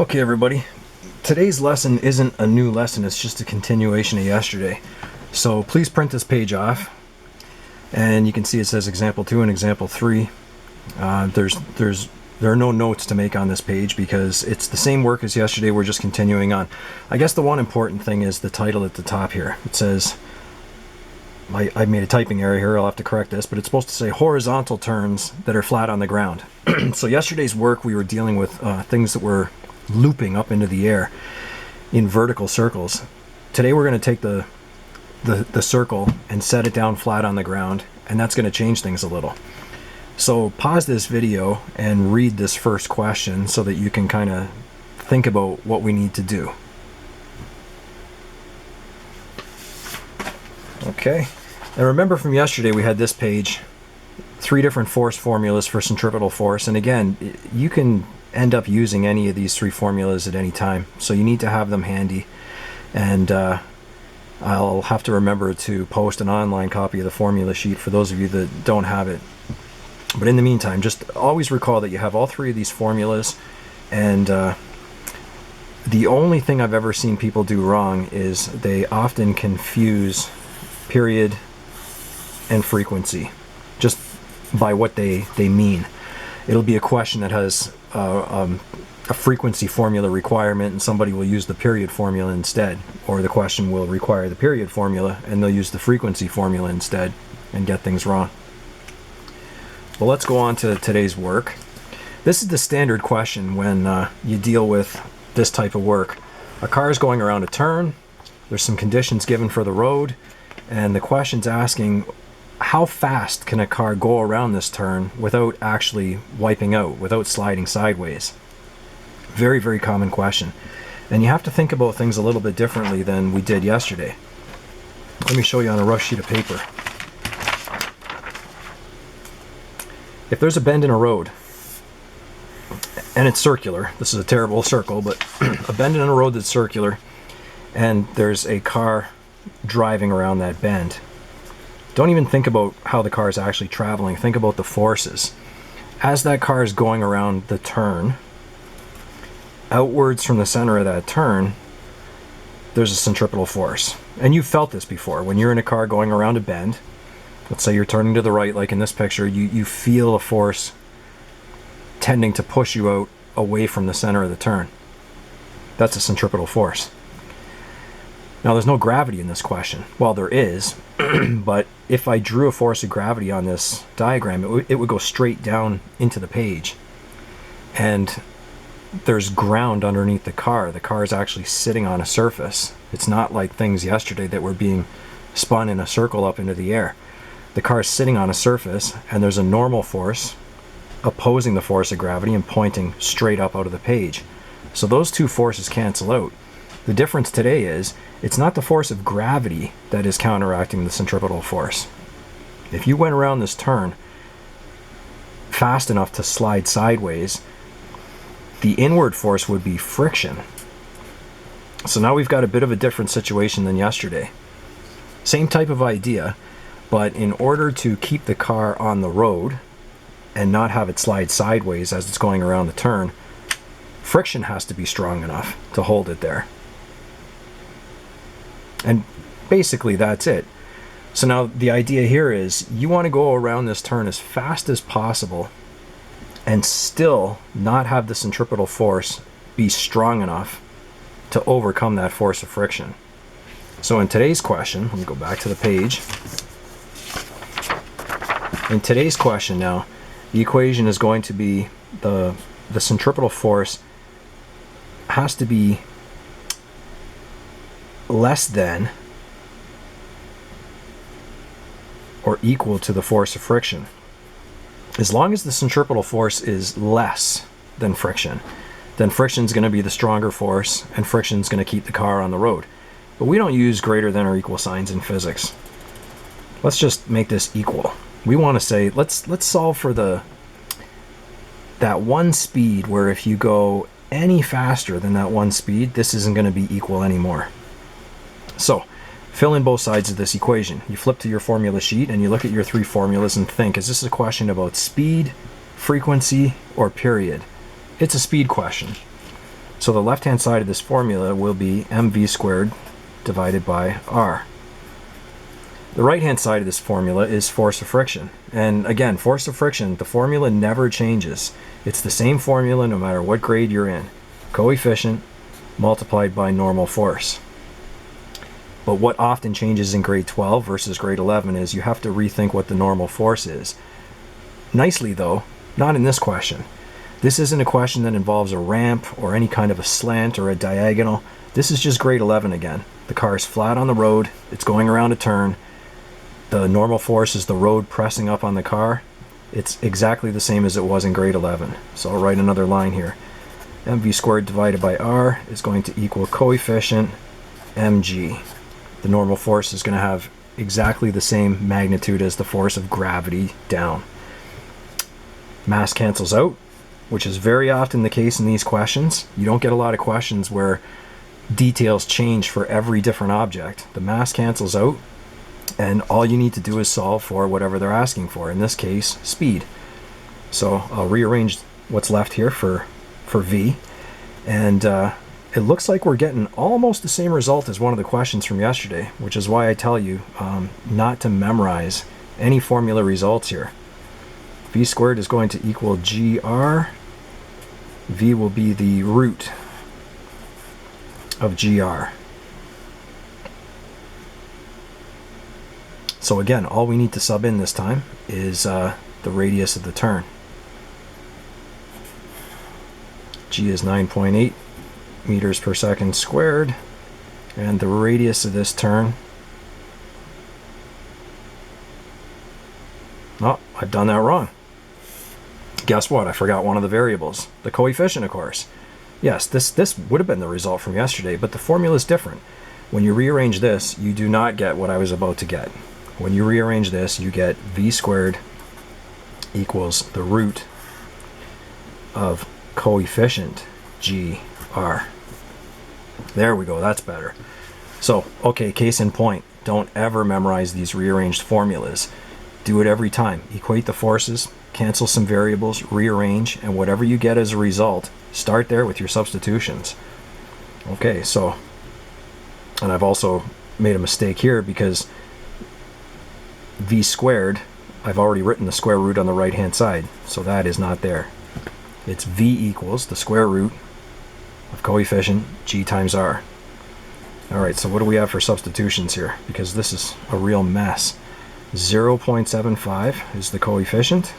Okay everybody, today's lesson isn't a new lesson, it's just a continuation of yesterday. So please print this page off, and you can see it says example 2 and example 3. There are no notes to make on this page because it's the same work as yesterday, we're just continuing on. I guess the one important thing is the title at the top here. It says, I made a typing error here, I'll have to correct this, but it's supposed to say horizontal turns that are flat on the ground. So yesterday's work we were dealing with things that were looping up into the air in vertical circles. Today we're going to take the circle and set it down flat on the ground, and that's going to change things a little. So pause this video and read this first question so that you can kind of think about what we need to do. Okay, and remember from yesterday we had this page, 3 different force formulas for centripetal force, and again you can end up using any of these 3 formulas at any time, so you need to have them handy. And I'll have to remember to post an online copy of the formula sheet for those of you that don't have it. But in the meantime, just always recall that you have all 3 of these formulas, and the only thing I've ever seen people do wrong is they often confuse period and frequency just by what they mean. It'll be a question that has a frequency formula requirement, and somebody will use the period formula instead, or the question will require the period formula and they'll use the frequency formula instead and get things wrong. Well, let's go on to today's work. This is the standard question when you deal with this type of work. A car is going around a turn, there's some conditions given for the road, and the question's asking how fast can a car go around this turn without actually wiping out, without sliding sideways? Very, very common question. And you have to think about things a little bit differently than we did yesterday. Let me show you on a rough sheet of paper. If there's a bend in a road, and it's circular, this is a terrible circle, but a bend in a road that's circular, and there's a car driving around that bend. Don't even think about how the car is actually traveling. Think about the forces. As that car is going around the turn, outwards from the center of that turn, there's a centripetal force. And you've felt this before. When you're in a car going around a bend, let's say you're turning to the right, like in this picture, you feel a force tending to push you out away from the center of the turn. That's a centripetal force. Now, there's no gravity in this question. Well, there is, but if I drew a force of gravity on this diagram, it would go straight down into the page. And there's ground underneath the car. The car is actually sitting on a surface. It's not like things yesterday that were being spun in a circle up into the air. The car is sitting on a surface, and there's a normal force opposing the force of gravity and pointing straight up out of the page. So those 2 forces cancel out. The difference today is it's not the force of gravity that is counteracting the centripetal force. If you went around this turn fast enough to slide sideways, the inward force would be friction. So now we've got a bit of a different situation than yesterday. Same type of idea, but in order to keep the car on the road and not have it slide sideways as it's going around the turn, friction has to be strong enough to hold it there. And basically that's it. So now the idea here is you want to go around this turn as fast as possible and still not have the centripetal force be strong enough to overcome that force of friction. So in today's question, let me go back to the page. In today's question now, the equation is going to be the centripetal force has to be less than or equal to the force of friction. As long as the centripetal force is less than friction, then friction is going to be the stronger force, and friction is going to keep the car on the road. But we don't use greater than or equal signs in physics. Let's just make this equal. We want to say, let's solve for that one speed where if you go any faster than that one speed, this isn't going to be equal anymore. So fill in both sides of this equation. You flip to your formula sheet and you look at your 3 formulas and think, is this a question about speed, frequency, or period? It's a speed question. So the left-hand side of this formula will be mv squared divided by r. The right-hand side of this formula is force of friction. And again, force of friction, the formula never changes. It's the same formula no matter what grade you're in. Coefficient multiplied by normal force. But what often changes in grade 12 versus grade 11 is you have to rethink what the normal force is. Nicely though, not in this question. This isn't a question that involves a ramp or any kind of a slant or a diagonal. This is just grade 11 again. The car is flat on the road, it's going around a turn. The normal force is the road pressing up on the car. It's exactly the same as it was in grade 11. So I'll write another line here. mv squared divided by r is going to equal coefficient mg. The normal force is going to have exactly the same magnitude as the force of gravity down. Mass cancels out, which is very often the case in these questions. You don't get a lot of questions where details change for every different object. The mass cancels out, and all you need to do is solve for whatever they're asking for, in this case, speed. So I'll rearrange what's left here for V, and it looks like we're getting almost the same result as one of the questions from yesterday, which is why I tell you not to memorize any formula results here. V squared is going to equal GR. V will be the root of GR. So again, all we need to sub in this time is the radius of the turn. G is 9.8 meters per second squared, and the radius of this turn, oh, I've done that wrong. Guess what? I forgot one of the variables. The coefficient, of course. Yes, this would have been the result from yesterday, but the formula is different. When you rearrange this, you do not get what I was about to get. When you rearrange this, you get V squared equals the root of coefficient GR. There we go, that's better. So, okay, case in point, don't ever memorize these rearranged formulas. Do it every time. Equate the forces, cancel some variables, rearrange, and whatever you get as a result, start there with your substitutions. Okay, so, and I've also made a mistake here because V squared, I've already written the square root on the right hand side, so that is not there. It's V equals the square root of coefficient G times R. Alright, so what do we have for substitutions here? Because this is a real mess. 0.75 is the coefficient.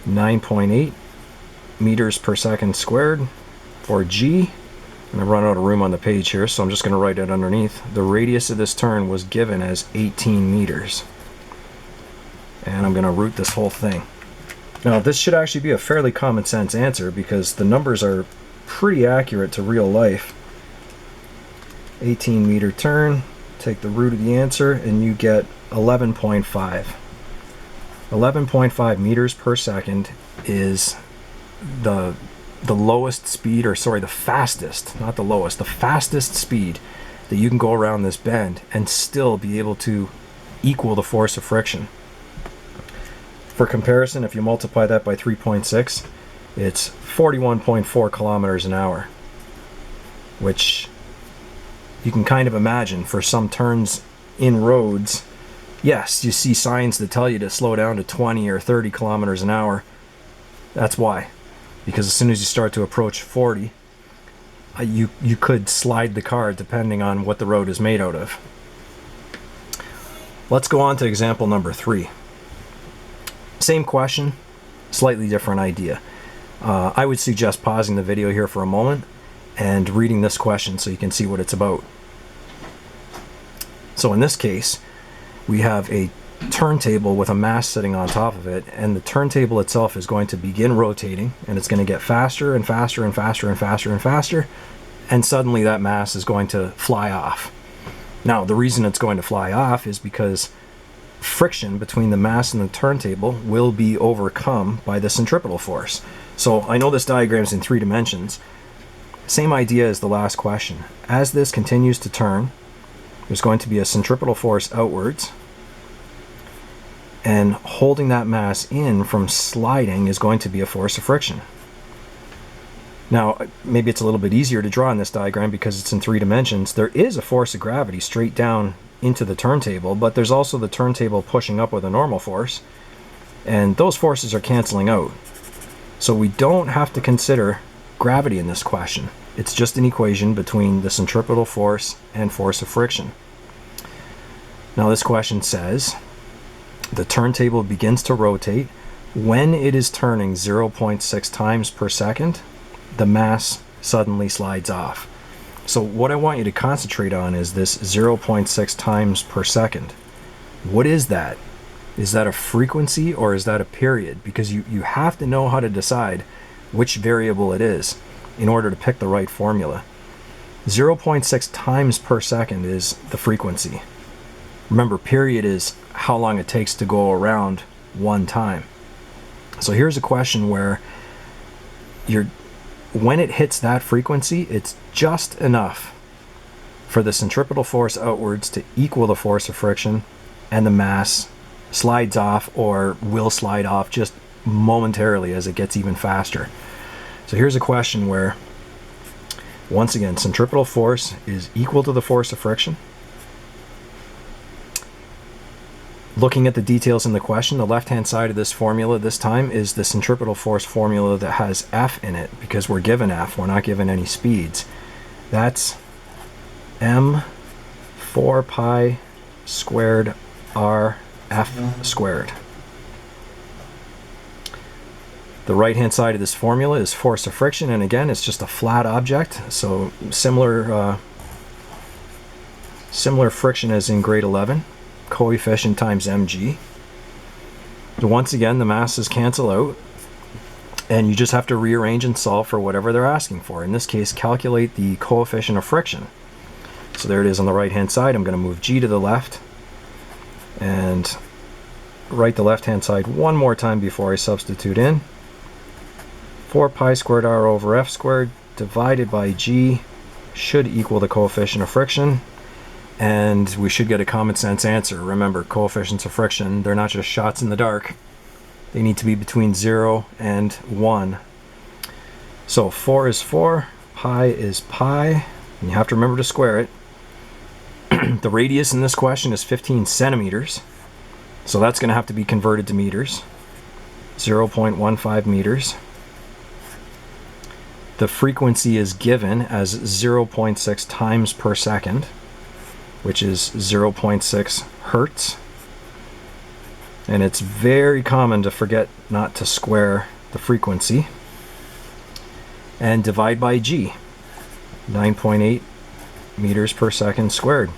9.8 meters per second squared for G. And I've run out of room on the page here, so I'm just going to write it underneath. The radius of this turn was given as 18 meters. And I'm going to root this whole thing. Now, this should actually be a fairly common sense answer because the numbers are pretty accurate to real life. 18 meter turn, take the root of the answer, and you get 11.5. 11.5 meters per second is the lowest speed, or sorry, the fastest, not the lowest, the fastest speed that you can go around this bend and still be able to equal the force of friction. For comparison, if you multiply that by 3.6, it's 41.4 kilometers an hour, which you can kind of imagine for some turns in roads. Yes, you see signs that tell you to slow down to 20 or 30 kilometers an hour. That's why. Because as soon as you start to approach 40, you could slide the car depending on what the road is made out of. Let's go on to example number 3. Same question, slightly different idea. I would suggest pausing the video here for a moment and reading this question so you can see what it's about. So in this case, we have a turntable with a mass sitting on top of it, and the turntable itself is going to begin rotating, and it's going to get faster and faster and faster and faster and faster, and suddenly that mass is going to fly off. Now, the reason it's going to fly off is because friction between the mass and the turntable will be overcome by the centripetal force. So I know this diagram is in 3 dimensions. Same idea as the last question. As this continues to turn, there's going to be a centripetal force outwards, and holding that mass in from sliding is going to be a force of friction. Now, maybe it's a little bit easier to draw in this diagram because it's in 3 dimensions. There is a force of gravity straight down into the turntable, but there's also the turntable pushing up with a normal force, and those forces are canceling out. So we don't have to consider gravity in this question. It's just an equation between the centripetal force and force of friction. Now this question says, the turntable begins to rotate. When it is turning 0.6 times per second, the mass suddenly slides off. So what I want you to concentrate on is this 0.6 times per second. What is that? Is that a frequency or is that a period? Because you have to know how to decide which variable it is in order to pick the right formula. 0.6 times per second is the frequency. Remember, period is how long it takes to go around one time. So here's a question where when it hits that frequency, it's just enough for the centripetal force outwards to equal the force of friction, and the mass slides off, or will slide off just momentarily as it gets even faster. So here's a question where, once again, centripetal force is equal to the force of friction. Looking at the details in the question, the left-hand side of this formula this time is the centripetal force formula that has F in it, because we're given F, we're not given any speeds. That's m 4 pi squared r F squared. The right-hand side of this formula is force of friction, and again, it's just a flat object, so similar friction as in grade 11. Coefficient times mg. Once again, the masses cancel out, and you just have to rearrange and solve for whatever they're asking for. In this case, calculate the coefficient of friction. So there it is on the right hand side. I'm going to move g to the left and write the left hand side one more time before I substitute in. 4 pi squared r over f squared divided by g should equal the coefficient of friction. And we should get a common sense answer. Remember, coefficients of friction, they're not just shots in the dark. They need to be between 0 and 1. So 4 is 4, pi is pi, and you have to remember to square it. The radius in this question is 15 centimeters, so that's going to have to be converted to meters. 0.15 meters. The frequency is given as 0.6 times per second, which is 0.6 hertz. And it's very common to forget not to square the frequency. And divide by g, 9.8 meters per second squared.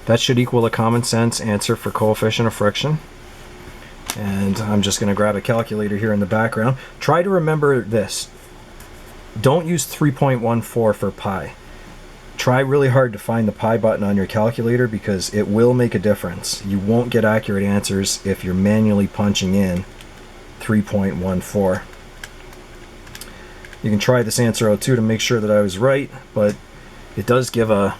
That should equal a common sense answer for coefficient of friction. And I'm just going to grab a calculator here in the background. Try to remember this. Don't use 3.14 for pi. Try really hard to find the pi button on your calculator, because it will make a difference. You won't get accurate answers if you're manually punching in 3.14. You can try this answer out too to make sure that I was right, but it does give a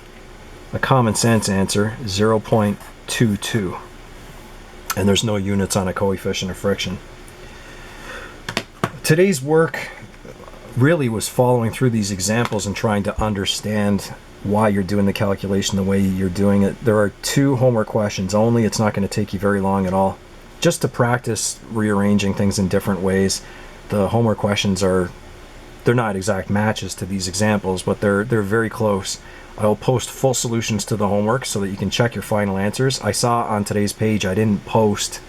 common sense answer, 0.22. And there's no units on a coefficient of friction. Today's work really was following through these examples and trying to understand why you're doing the calculation the way you're doing it. There are 2 homework questions only. It's not going to take you very long at all. Just to practice rearranging things in different ways. The homework questions they're not exact matches to these examples, but they're very close. I'll post full solutions to the homework so that you can check your final answers. I saw on today's page I didn't post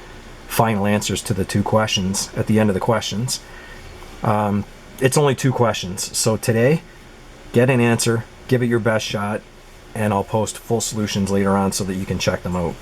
final answers to the 2 questions at the end of the questions. It's only 2 questions, so today, get an answer, give it your best shot, and I'll post full solutions later on so that you can check them out.